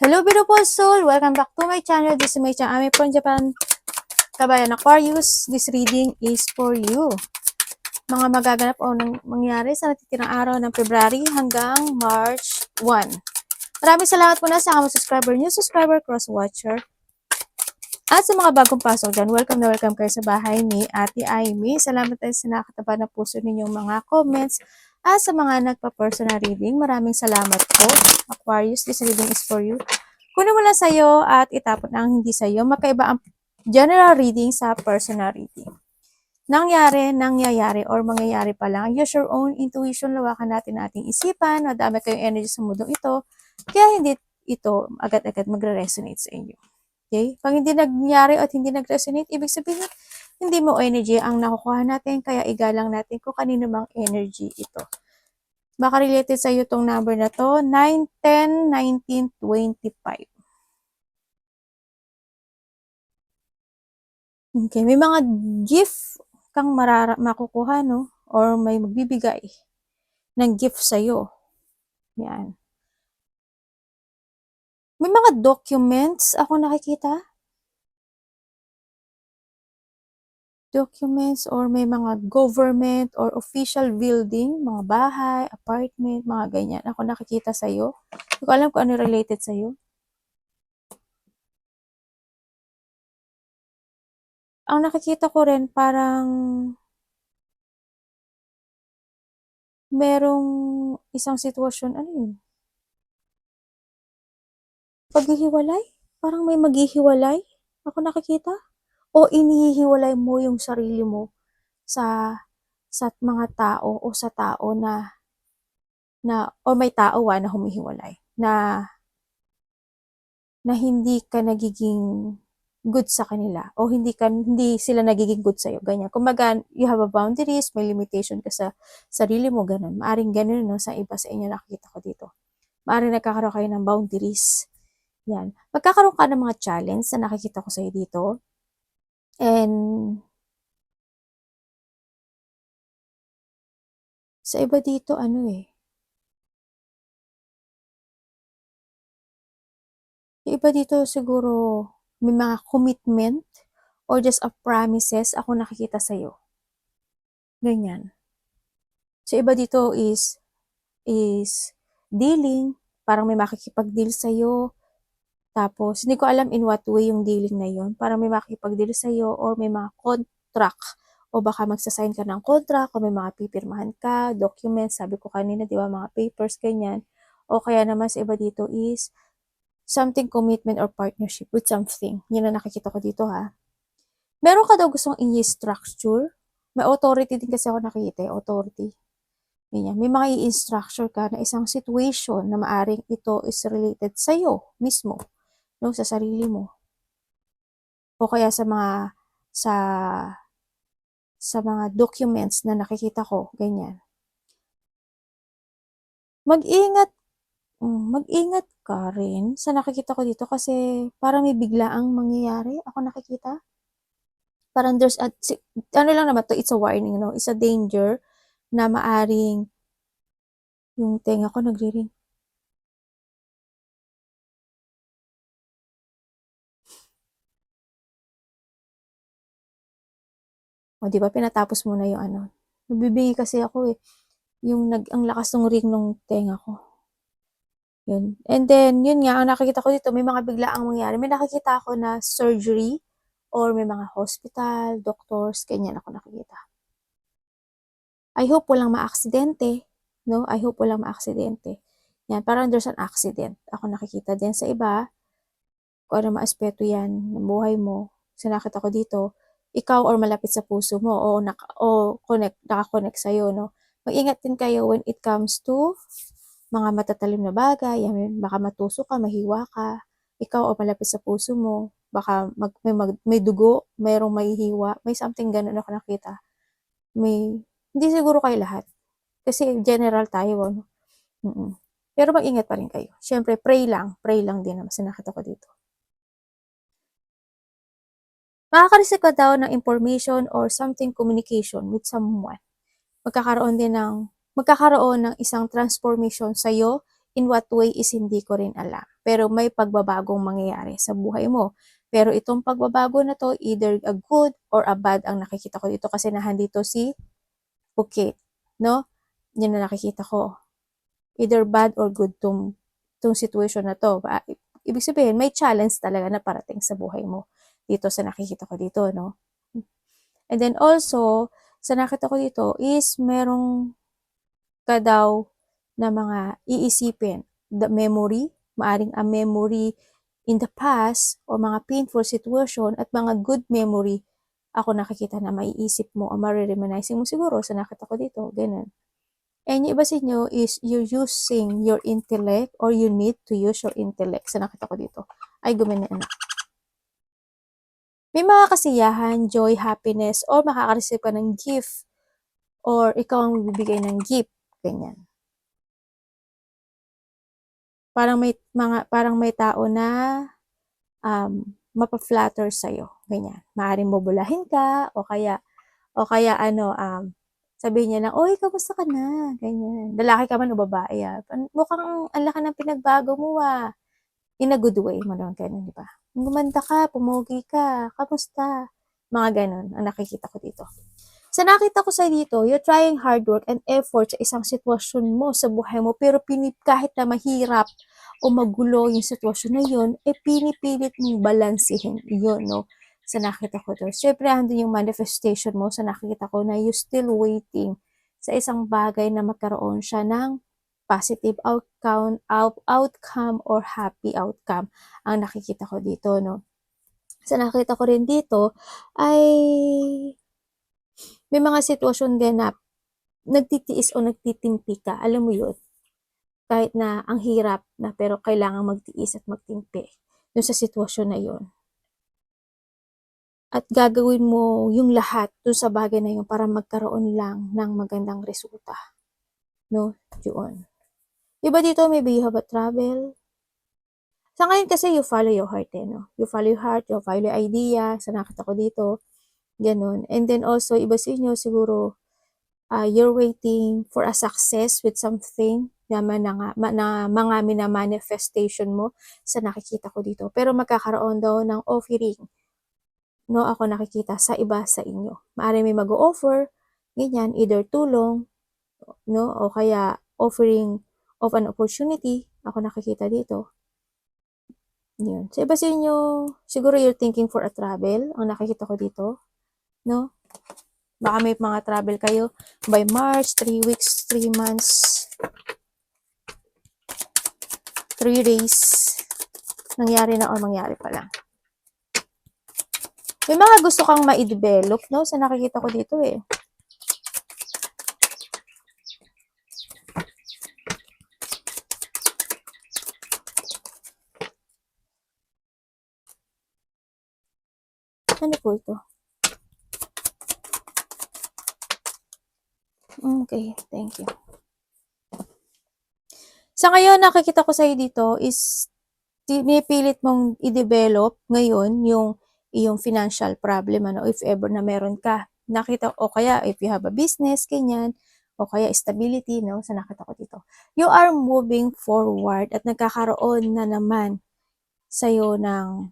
Hello beautiful soul! Welcome back to my channel. This is my channel. I'm from Japan. Kabayan Aquarius, this reading is for you. Mga magaganap o mangyari sa natitirang araw ng February hanggang March 1. Maraming salamat po na sa mga subscriber, new subscriber, cross-watcher. At sa mga bagong pasok dyan, welcome na welcome kayo sa bahay ni Ate Aimee. Salamat tayo sa nakataba na puso ninyong mga comments. At sa mga nagpa-personal reading, maraming salamat po. Aquarius, this reading is for you. Kunin mo lang sa'yo at itapon ang hindi sa'yo. Magkaiba ang general reading sa personal reading. Nangyayari, or mangyayari pa lang. Use your own intuition, lawakan natin ating isipan. Madami kayong energy sa mundong ito. Kaya hindi ito agad-agad magre-resonate sa inyo. Okay? Pag hindi nangyari at hindi nag-resonate, ibig sabihin, hindi mo energy ang nakukuha natin, kaya igalang natin kung kanino mang energy ito. Baka related sa iyo tong number na to, 9, 10, 19, 25. Okay, may mga gift kang makukuha, no? Or may magbibigay ng gift sa iyo. Yan. May mga documents ako nakikita. Documents or may mga government or official building, mga bahay, apartment, mga ganyan. Ako nakikita sa iyo. Hindi ko alam kung ano related sa iyo. Ang nakikita ko rin parang merong isang sitwasyon, ano yun? Paghihiwalay? Parang may maghihiwalay? Ako nakikita? O inihihiwalay mo yung sarili mo sa mga tao o sa tao na o may tao na humihiwalay na hindi ka nagiging good sa kanila o hindi sila nagiging good sa iyo, ganyan. Kumbaga, you have a boundaries, may limitation ka sa sarili mo, ganun. Maaring ganun, no, sa iba sa inyo nakikita ko dito. Maaring nagkakaroon kayo ng boundaries. Yan. Magkakaroon ka ng mga challenge na nakikita ko sa iyo dito. And sa iba dito, ano yung iba dito siguro may mga commitment or just a promises ako nakikita sa iyo. Ganyan. So iba dito is dealing, parang may makikipag-deal sa iyo. Tapos hindi ko alam in what way yung dealing na yon. Parang may makikipag-deal sa iyo or may mga contract o baka magsa-sign ka ng contract o may mga pipirmahan ka, documents, sabi ko kanina, di ba, mga papers, ganyan. O kaya naman sa iba dito is something commitment or partnership with something. Yun ang nakikita ko dito, ha. Meron ka daw gustong i-structure. May authority din kasi ako nakikita, authority. Ganyan. May mga i-structure ka na isang situation na maaring ito is related sa iyo mismo, no, sa sarili mo. O kaya sa mga mga documents na nakikita ko, ganyan. Mag-ingat ka rin sa nakikita ko dito kasi parang may biglaang mangyayari. Ako nakikita. Parang there's ano lang naman to, it's a warning, no? It's a danger na maaring yung tenga ko nagre-ring. O, di ba, pinatapos mo na yung ano. Nabibingi kasi ako ang lakas ng ring ng tenga ko. Yun. And then, yun nga, ang nakikita ko dito, may mga biglaang mangyari. May nakikita ako na surgery or may mga hospital, doctors, ganyan ako nakikita. I hope walang maaksidente, no? I hope walang maaksidente. Yan, parang there's an accident. Ako nakikita din sa iba, kung ano maaspeto yan ng buhay mo. Kasi nakita ko dito, ikaw or malapit sa puso mo o naka-connect sa'yo, no? Mag-ingat din kayo when it comes to mga matatalim na bagay. Yan, baka matusok ka, mahiwa ka. Ikaw o malapit sa puso mo, baka may dugo, mayroong mahihiwa, may something ganun ako nakita. Hindi siguro kayo lahat. Kasi general tayo, no? Pero mag-ingat pa rin kayo. Siyempre, pray lang din naman, sinakita ko dito. Makaka-receive ka daw ng information or something communication with someone. Magkakaroon ng isang transformation sa'yo. In what way is hindi ko rin alam. pero may pagbabagong mangyayari sa buhay mo. Pero itong pagbabago na to, either a good or a bad ang nakikita ko dito kasi nahandito si Phuket, no? Yan na nakikita ko. Either bad or good tong situation na to. Ibig sabihin, may challenge talaga na parating sa buhay mo dito sa nakikita ko dito, no? And then also, sa nakita ko dito is merong ka daw na mga iisipin. The memory, maaring a memory in the past o mga painful situation at mga good memory ako nakikita na maiisip mo o marireminizing mo siguro sa nakita ko dito, ganun. And yung iba sa inyo is you're using your intellect or you need to use your intellect sa nakita ko dito. Ay, gumana na. May mga kasiyahan, joy, happiness, or makaka-receive ka ng gift or ikaw ang bibigay ng gift. Ganyan. Parang may tao na mapa-flatter sa'yo. Ganyan. Maaaring bubulahin ka o kaya sabihin niya lang, "Oy, kamusta ka na?" Ganyan. Lalaki ka man o babae, mukhang ang laki ng pinagbago mo, In a good way, mga ganun, di ba? Gumanda ka, pumugi ka, kamusta? Mga ganun ang nakikita ko dito. Sa nakita ko sa dito, you're trying hard work and effort sa isang sitwasyon mo sa buhay mo, pero kahit na mahirap o magulo yung sitwasyon na yun, pinipilit mong balansihin yun, no? Sa nakita ko to. Siyempre, andun yung manifestation mo sa nakita ko na you still waiting sa isang bagay na magkaroon siya ng positive outcome or happy outcome ang nakikita ko dito, no? Sa nakita ko rin dito ay may mga sitwasyon din na nagtitiis o nagtitimpi ka, alam mo yun? Kahit na ang hirap na pero kailangan magtiis at magtimpi dun sa sitwasyon na yun. At gagawin mo yung lahat dun sa bagay na yun para magkaroon lang ng magandang resulta. No? Yun. Diba dito maybe you have a travel? Sa ngayon kasi you follow your heart no? You follow your heart, you follow your idea, sa nakita ko dito. Ganun. And then also, iba sa inyo siguro, you're waiting for a success with something na mga manifestation mo sa nakikita ko dito. Pero magkakaroon daw ng offering. No, ako nakikita sa iba sa inyo. Maaari may mag-o-offer, ganyan, either tulong, no, o kaya offering of an opportunity, ako nakikita dito. Yun. Sa iba sa inyo, siguro you're thinking for a travel, ang nakikita ko dito, no? Baka may mga travel kayo by March, 3 weeks, 3 months, 3 days. Nangyari na or mangyari pa lang. May mga gusto kang ma-develop, no? Sa nakikita ko dito Ano po ito? Okay, thank you. Sa ngayon, nakikita ko sa'yo dito is pinipilit mong i-develop ngayon yung iyong financial problem, if ever na meron ka. Nakita, o kaya if you have a business, ganyan, o kaya stability, no, sa nakita ko dito. You are moving forward at nagkakaroon na naman sa'yo ng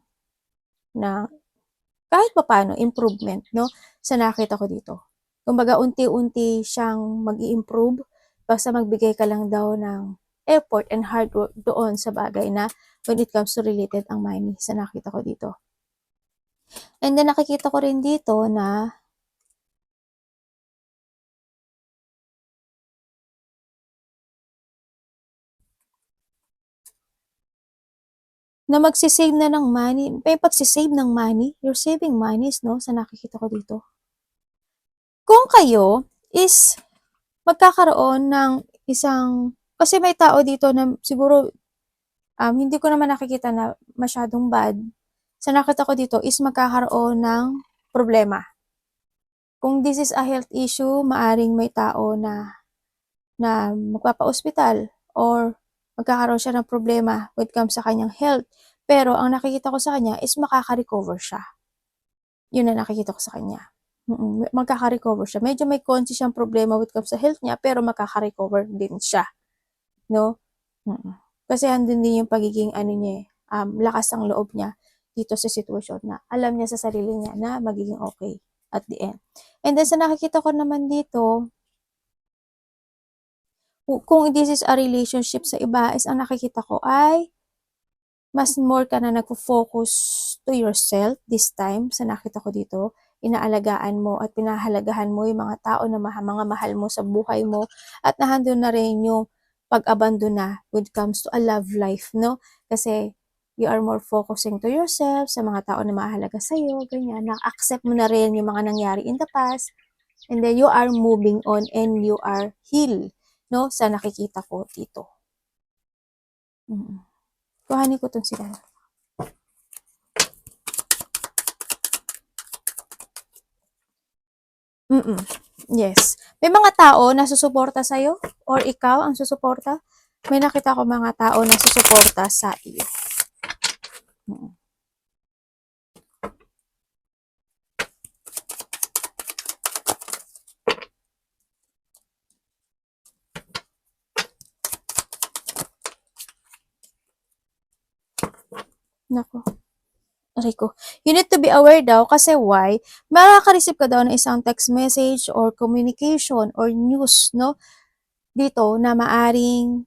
kahit pa paano, improvement, no, sa nakita ko dito. Kumbaga, unti-unti siyang mag-i-improve basta magbigay ka lang daw ng effort and hard work doon sa bagay na when it comes to related ang money sa nakita ko dito. And then nakikita ko rin dito na magsisave na ng money, may pagsisave ng money, you're saving monies, no, sa nakikita ko dito. Kung kayo is magkakaroon ng isang, kasi may tao dito na siguro hindi ko naman nakikita na masyadong bad. Sa nakita ko dito is magkakaroon ng problema. Kung this is a health issue, maaring may tao na magpapa-ospital or magkakaroon siya ng problema when it comes sa kanyang health. Pero ang nakikita ko sa kanya is makaka-recover siya. Yun na nakikita ko sa kanya. Magkaka-recover siya. Medyo may konti siyang problema when it comes sa health niya, pero makaka-recover din siya. No? Kasi andun din yung pagiging niya lakas ng loob niya dito sa sitwasyon na alam niya sa sarili niya na magiging okay at the end. And then sa nakikita ko naman dito, kung this is a relationship sa iba, is ang nakikita ko ay mas more ka na nagfo-focus to yourself this time sa nakita ko dito. Inaalagaan mo at pinahalagahan mo yung mga tao na mga mahal mo sa buhay mo at nahandun na rin yung pag-abandon na when it comes to a love life, no? Kasi you are more focusing to yourself, sa mga tao na mahalaga sa'yo, ganyan. Na-accept mo na rin yung mga nangyari in the past, and then you are moving on and you are healed, no? Sa nakikita ko dito. Kuhanin ko itong sila. Yes. May mga tao na susuporta sa'yo or ikaw ang susuporta. May nakita ko mga tao na susuporta sa iyo. Nako. Rico. You need to be aware daw kasi why? Makaka-receive ka daw ng isang text message or communication or news, no? Dito na maaring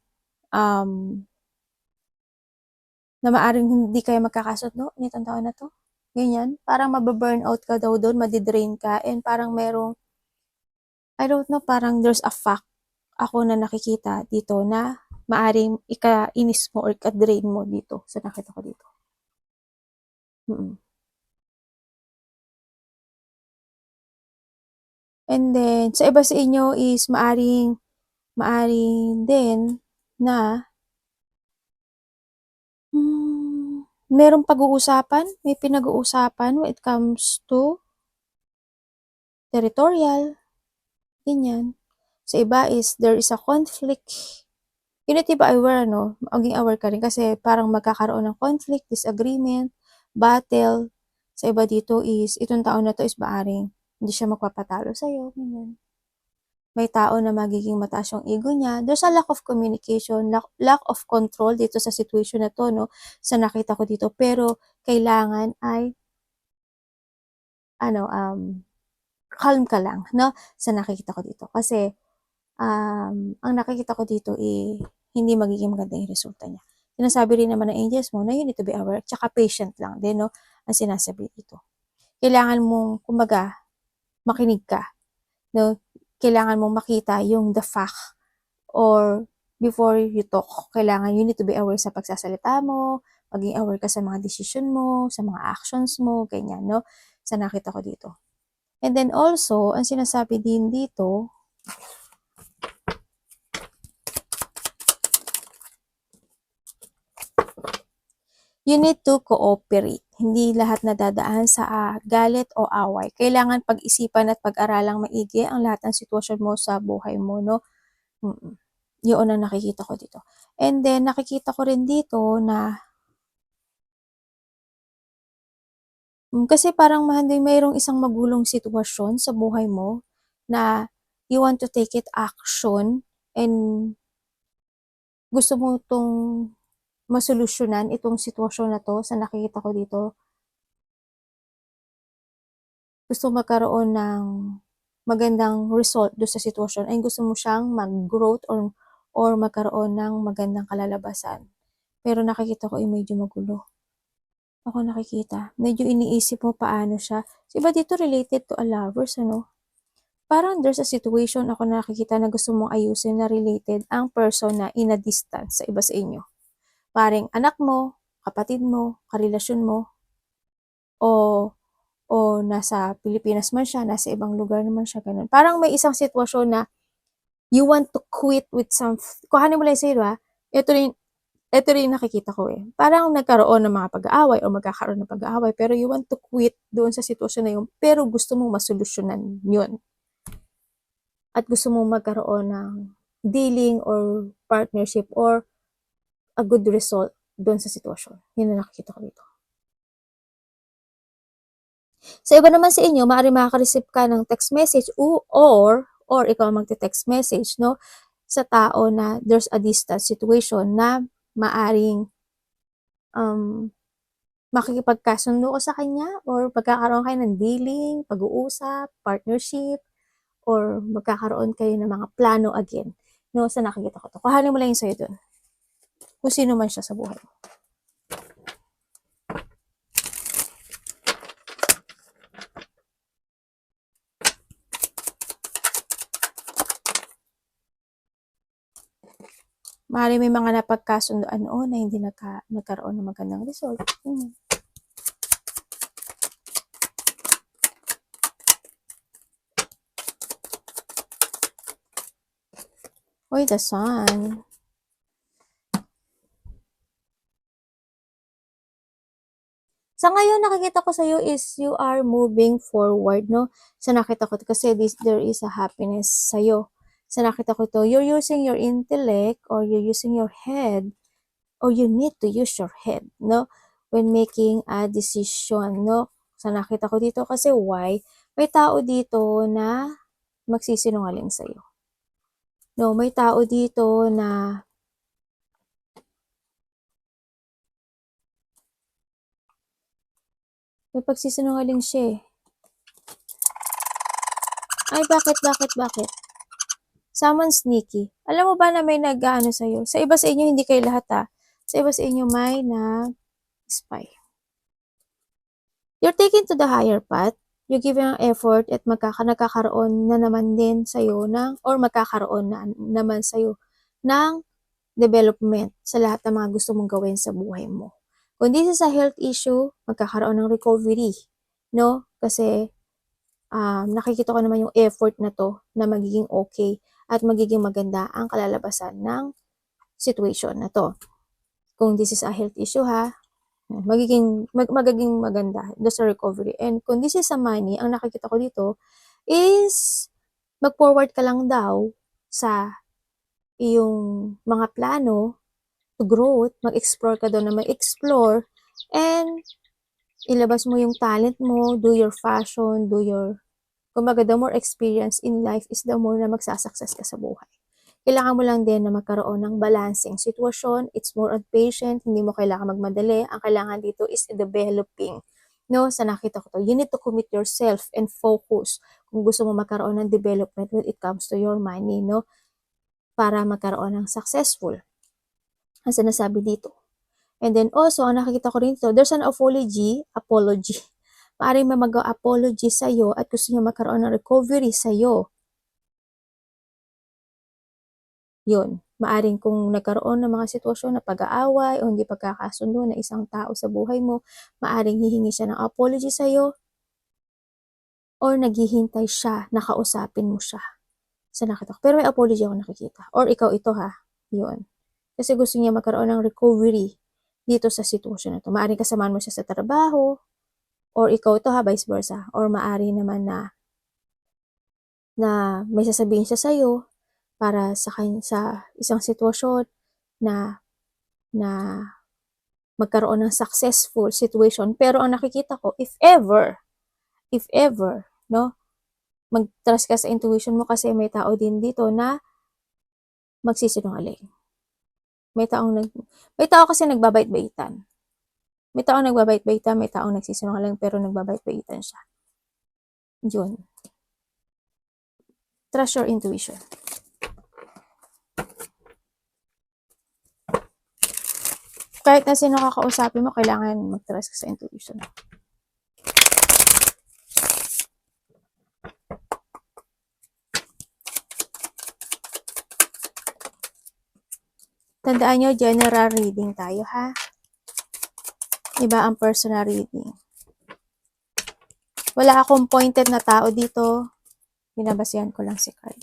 hindi kayo magkakasundo nitong taon na to. Ganyan. Parang mababurnout ka daw doon, madidrain ka, and parang merong, I don't know, parang there's a fact ako na nakikita dito na maaring ika-inis mo or ika-drain mo dito sa nakita ko dito. And then, sa iba sa inyo is maaring din na merong pag-uusapan, may pinag-uusapan when it comes to territorial, ganyan. Sa iba is there is a conflict. You need to be aware, no? Maging aware ka rin kasi parang magkakaroon ng conflict, disagreement, battle. Sa iba dito is, itong taon na to is maaring hindi siya magpapatalo sa'yo, ganyan. May tao na magiging mataas yung ego niya. There's a lack of communication, lack of control dito sa situation na to, no? Sa nakita ko dito. Pero, kailangan ay, calm ka lang, no? Sa nakikita ko dito. Kasi, ang nakikita ko dito hindi magiging maganda yung resulta niya. Sinasabi rin naman ng angels mo na you need to be aware, tsaka patient lang din, no? Ang sinasabi dito. Kailangan mong, kumbaga, makinig ka, no? Kailangan mong makita yung the fact or before you talk, kailangan you need to be aware sa pagsasalita mo, maging aware ka sa mga decision mo, sa mga actions mo, ganyan, no? Sa nakita ko dito. And then also, ang sinasabi din dito, you need to cooperate. Hindi lahat nadadaan sa galit o away. Kailangan pag-isipan at pag-aralang maigi ang lahat ng sitwasyon mo sa buhay mo, no? Yun ang nakikita ko dito. And then, nakikita ko rin dito na kasi parang mayroong isang magulong sitwasyon sa buhay mo na you want to take it action and gusto mo itong masolusyonan itong sitwasyon na to sa nakikita ko dito. Gusto magkaroon ng magandang result do sa sitwasyon ay gusto mo siyang mag-growth or magkaroon ng magandang kalalabasan. Pero nakikita ko ay medyo magulo. Ako nakikita. Medyo iniisip mo paano siya. So, iba dito related to a lovers, ano? Parang there's a situation ako nakikita na gusto mong ayusin na related ang person na in a distance sa iba sa inyo. Paring anak mo, kapatid mo, karelasyon mo, o nasa Pilipinas man siya, nasa ibang lugar naman siya, ganun. Parang may isang sitwasyon na you want to quit with kuhanin mo lang sa'yo, ito rin nakikita ko Parang nagkaroon ng mga pag-aaway o magkakaroon ng pag-aaway, pero you want to quit doon sa sitwasyon na yun, pero gusto mong masolusyonan yun. At gusto mong magkaroon ng dealing or partnership or a good result doon sa sitwasyon. Yun ang nakikita ko dito. Sa iba naman sa inyo, maaari makaka-receive ka ng text message or ikaw magte-text message, no? Sa tao na there's a distance situation na maaring makikipagkasundo ko sa kanya or magkakaroon kayo ng dealing, pag-uusap, partnership, or magkakaroon kayo ng mga plano again. No, sa nakikita ko to. Kuhanin mo lang yung sa'yo dun. Kung sino man siya sa buhay mo. Maaaring may mga napagkasundoan noon na hindi nagkaroon ng magandang result. Oy, the sun. Sa ngayon, nakikita ko sa'yo is you are moving forward, no? Sa nakita ko, kasi there is a happiness sa'yo. Sa nakita ko to, you're using your intellect or you're using your head or you need to use your head, no? When making a decision, no? Sa nakita ko dito kasi why? May tao dito na magsisinungaling sa'yo. No, may tao dito na may pagsisinungaling siya eh. Ay, bakit? Someone sneaky. Alam mo ba na may nag-ano sa'yo? Sa iba sa inyo, hindi kayo lahat Sa iba sa inyo, may nag-spy. You're taking to the higher path. You're giving ang effort at nagkakaroon na naman din sa'yo or magkakaroon na naman sa'yo ng development sa lahat ng mga gusto mong gawin sa buhay mo. Kung this is a health issue, magkakaroon ng recovery. No? Kasi nakikita ko naman yung effort na to na magiging okay at magiging maganda ang kalalabasan ng situation na to. Kung this is a health issue magiging maganda sa recovery. And kung this is a money, ang nakikita ko dito is mag-forward ka lang daw sa iyong mga plano to growth, mag-explore ka daw na mag-explore and ilabas mo yung talent mo, do your fashion, kumbaga, the more experience in life is the more na magsasucess ka sa buhay. Kailangan mo lang din na magkaroon ng balancing sitwasyon. It's more on patient. Hindi mo kailangan magmadali. Ang kailangan dito is developing. No, sa nakita ko to, you need to commit yourself and focus kung gusto mo magkaroon ng development when it comes to your money, no? Para magkaroon ng successful. Ang sinasabi dito. And then also, ang nakikita ko rin dito, there's an apology. Maaring may mag-apology sa'yo at gusto niya magkaroon ng recovery sa'yo. Yun. Maaring kung nagkaroon ng mga sitwasyon na pag-aaway o hindi pagkakasundo na isang tao sa buhay mo, maaring hihingi siya ng apology sa'yo or naghihintay siya na kausapin mo siya. Sa nakita ko. Pero may apology ako nakikita. Or ikaw ito Yun. Kasi gusto niya magkaroon ng recovery dito sa sitwasyon na to. Maaring kasamaan mo siya sa trabaho, or ikaw ito vice versa. Or maaari naman na may sasabihin siya sa'yo para sa isang sitwasyon na magkaroon ng successful situation. Pero ang nakikita ko, if ever, no, mag-trust ka sa intuition mo kasi may tao din dito na magsisinungaling. May tao kasi nagbabait-baitan. May taong nagbabait-baitan, may taong nagsisinungaling pero nagbabait-baitan siya. Yun. Trust your intuition. Kahit na sino kakausapin mo, kailangan mag-trust ka sa intuition. Tandaan nyo, general reading tayo Iba ang personal reading. Wala akong pointed na tao dito. Binabasihan ko lang si card.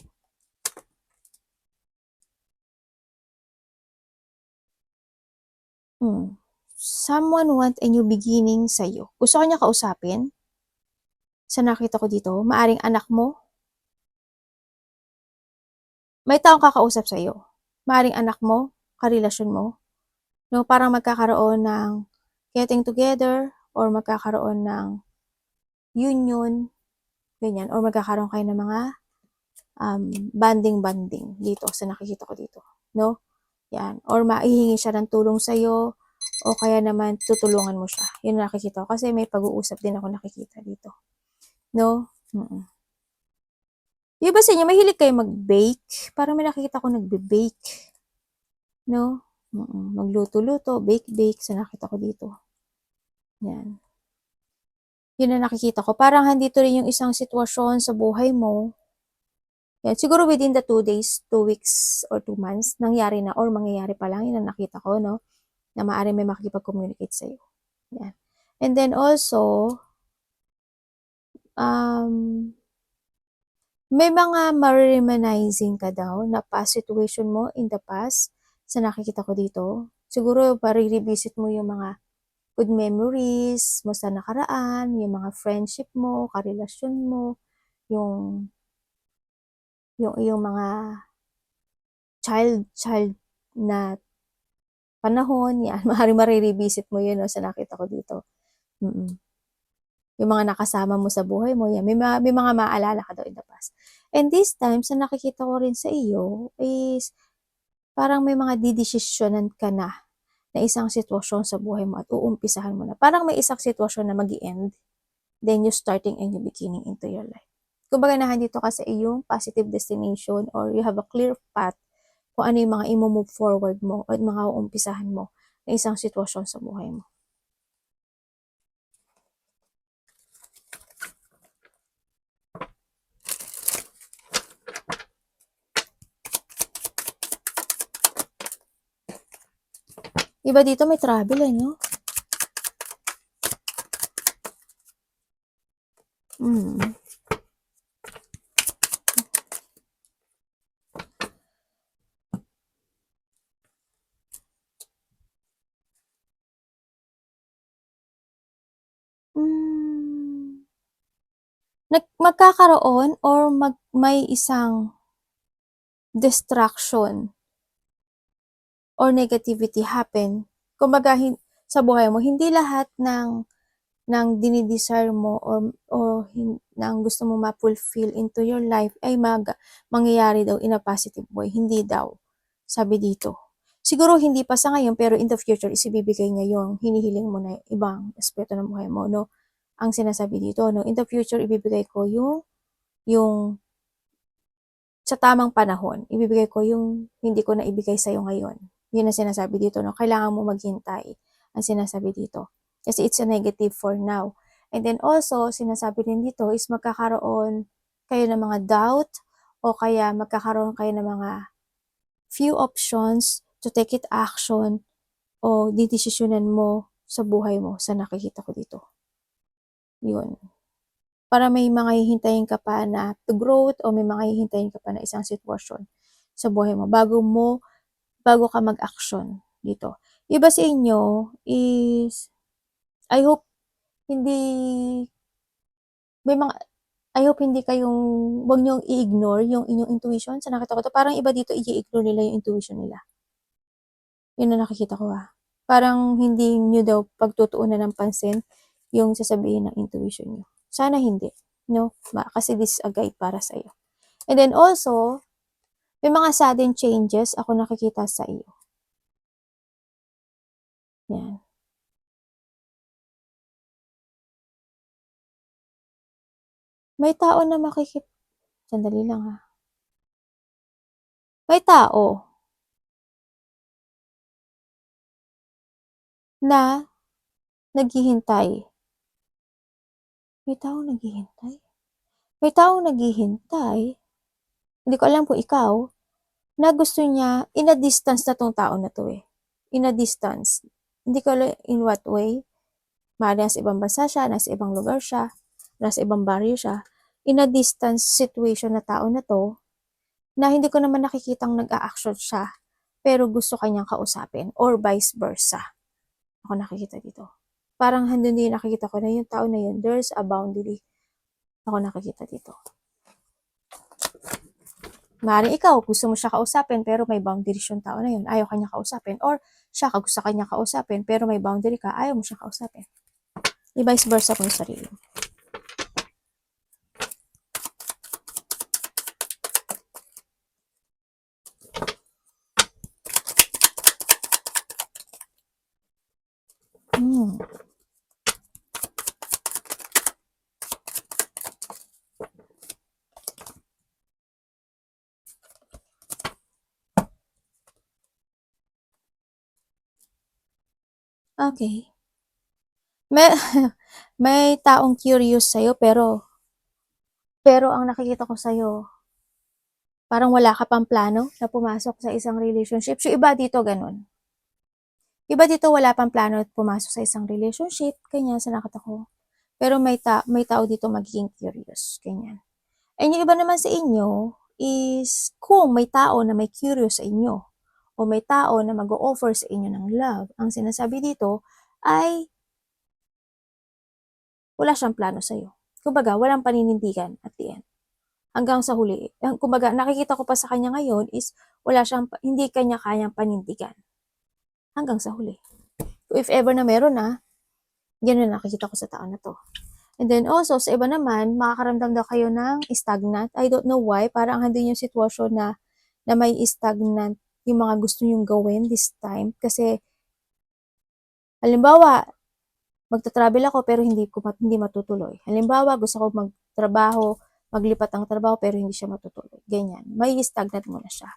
Someone want a new beginning sa'yo. Gusto ko niya kausapin. Sa nakita ko dito, maaring anak mo. May taong kakausap sa'yo. Maaring anak mo, karelasyon mo. No, parang magkakaroon ng getting together or magkakaroon ng union, ganyan. Or magkakaroon kayo ng mga banding dito sa nakikita ko dito. No? Yan. Or maihingi siya ng tulong sa'yo, o kaya naman tutulungan mo siya. Yun nakikita ko. Kasi may pag-uusap din ako nakikita dito. No? Yung ba sa inyo, mahilig kayo mag-bake? Parang may nakikita ko nagbe-bake. No? Magluto-luto, bake-bake. Sa nakita ko dito. Yan. Yun na nakikita ko. Parang handito rin yung isang sitwasyon sa buhay mo. Yan. Siguro within the 2 days, 2 weeks, or 2 months, nangyari na or mangyayari pa lang. Yun ang nakita ko, no? Na maaari may makikipag-communicate sa'yo. Yan. And then also, may mga ma-reminiscing ka daw na past situation mo in the past sa nakikita ko dito. Siguro, pare-revisit mo yung mga good memories mo sa nakaraan, yung mga friendship mo, karelasyon mo, yung mga child na panahon, yan. Maaaring ma-revisit mo yun, no, sa nakita ko dito. Yung mga nakasama mo sa buhay mo, yan. May mga maaalala ka daw in the past. And this time, sa nakikita ko rin sa iyo, is parang may mga didesisyonan ka na isang sitwasyon sa buhay mo at uumpisahan mo na. Parang may isang sitwasyon na mag-i-end, then you starting a new beginning into your life. Kumbaga nandito ka sa iyong positive destination or you have a clear path kung ano yung mga i-move forward mo at mga uumpisahan mo na isang sitwasyon sa buhay mo. Iba dito may travel, no? Magkakaroon or may isang distraction or negativity happen. Kumbaga, sa buhay mo, hindi lahat ng dinidesire mo or ng gusto mo ma-fulfill into your life ay mangyayari daw in a positive way. Hindi daw. Sabi dito. Siguro hindi pa sa ngayon, pero in the future, isibibigay niya yung hinihiling mo na ibang aspeto ng buhay mo, no? Ang sinasabi dito, no? In the future, ibibigay ko yung sa tamang panahon. Ibibigay ko yung hindi ko na ibigay sa'yo ngayon. Yun ang sinasabi dito, no? Kailangan mo maghintay. Ang sinasabi dito. Kasi it's a negative for now. And then also, sinasabi din dito is magkakaroon kayo ng mga doubt o kaya magkakaroon kayo ng mga few options to take it action o didesisyonan mo sa buhay mo sa nakikita ko dito. Yun. Para may mga hihintayin ka pa na to growth o may mga hihintayin ka pa na isang sitwasyon sa buhay mo bago ka mag-action dito. Iba sa inyo is I hope hindi wag niyong i-ignore yung inyong intuition. Sa nakita ko to, parang iba dito i-ignore nila yung intuition nila. Yun ang nakikita ko Parang hindi niyo daw pagtutuunan ng pansin yung sasabihin ng intuition niyo. Sana hindi, no? Kasi this is a guide para sa iyo. And then also, may mga sudden changes ako nakikita sa iyo. Yan. May tao na Sandali lang May tao na naghihintay. May taong naghihintay? May taong naghihintay, hindi ko alam kung ikaw, na gusto niya, in a distance na tong tao na to In a distance. Hindi ko alam in what way. Maaaring nasa ibang bansa siya, nasa ibang lugar siya, nasa ibang baryo siya. In a distance situation na tao na to, na hindi ko naman nakikitang nag-a-action siya, pero gusto kanyang kausapin, or vice versa. Ako nakikita dito. Parang handun din nakikita ko na yung tao na yun, there's a boundary. Ako nakikita dito. Maaaring ikaw, gusto mo siya kausapin, pero may boundaries yung tao na yun. Ayaw kanya kausapin. Or siya, gusto kanya kausapin, pero may boundary ka, ayaw mo siya kausapin. I-vice versa kung sarili mo. Okay. May, may taong curious sa'yo, pero ang nakikita ko sa'yo, parang wala ka pang plano na pumasok sa isang relationship. Yung iba dito, ganun. Iba dito, wala pang plano at pumasok sa isang relationship, ganyan, sa nakita ko. Pero may tao dito magiging curious, ganyan. And yung iba naman sa inyo is kung may tao na may curious sa inyo o may tao na mag-o-offer sa inyo ng love, ang sinasabi dito ay wala siyang plano sa'yo. Kumbaga, walang paninindigan at the end. Hanggang sa huli. Kumbaga, nakikita ko pa sa kanya ngayon is hindi kanya kayang panindigan. Hanggang sa huli. If ever na meron na, yan na nakikita ko sa tao na to. And then also, sa iba naman, makakaramdam daw kayo ng stagnant. I don't know why, parang andun yung sitwasyon na may stagnant yung mga gusto nyong gawin this time. Kasi, halimbawa, magta-travel ako pero hindi matutuloy. Halimbawa, gusto ko magtrabaho, maglipat ang trabaho pero hindi siya matutuloy. Ganyan. May stagnant muna siya.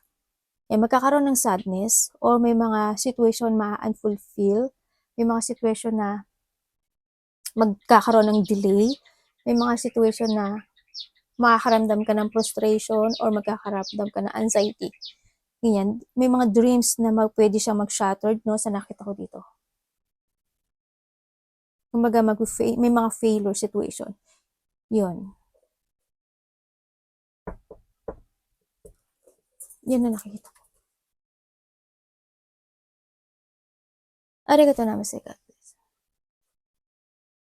Magkakaroon ng sadness or may mga situation ma-unfulfill. May mga situation na magkakaroon ng delay. May mga situation na makakaramdam ka ng frustration or magkakaramdam ka ng anxiety. Ganyan. May mga dreams na pwede siyang mag-shattered, no, sa nakita ko dito. Kumbaga, may mga failure situation. Yun. Yan na nakikita ko. Arigatou namaste.